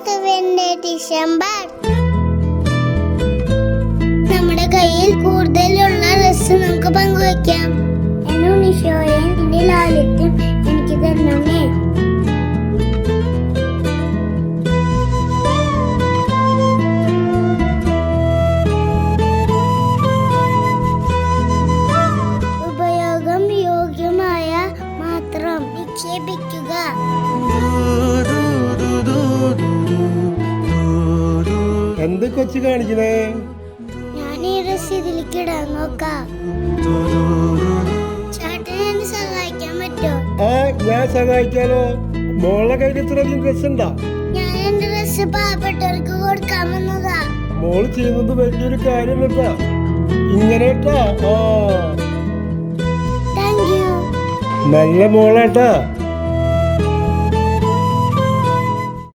ക്രിസ്തുവിന്റെ ഡിസംബർ. നമ്മുടെ കയ്യിൽ കൂടുതലുള്ള ഡ്രസ് നമുക്ക് പങ്കുവയ്ക്കാം. എന്നീശോയെ, നിന്റെ ലാളിത്യം എനിക്ക് തരണമേ. ഉപയോഗം യോഗ്യമായ മാത്രം നിക്ഷേപിക്കുക. എന്ത് കൊച്ചു കാണിക്കണേ? ഞാൻ ഈ ഡ്രസ് ഇതിലേക്ക് ഇടാൻ നോക്കാം. ചേട്ടൻ എന്നെ സഹായിക്കാൻ പറ്റുമോ? ആ, ഞാൻ സഹായിക്കാലോ. മോളെ കയ്യിൽ ഇത്രയധികം ഡ്രസ് ഉണ്ടാ? ഞാൻ എന്റെ ഡ്രസ് പാവപ്പെട്ടവർക്ക് കൊടുക്കാൻ വന്നതാ. മോള് ചെയ്യുന്നത് വലിയൊരു കാര്യം കേട്ടാ. ഇങ്ങനെ കേട്ടാ. Thank you. നല്ല മോളാട്ടാ.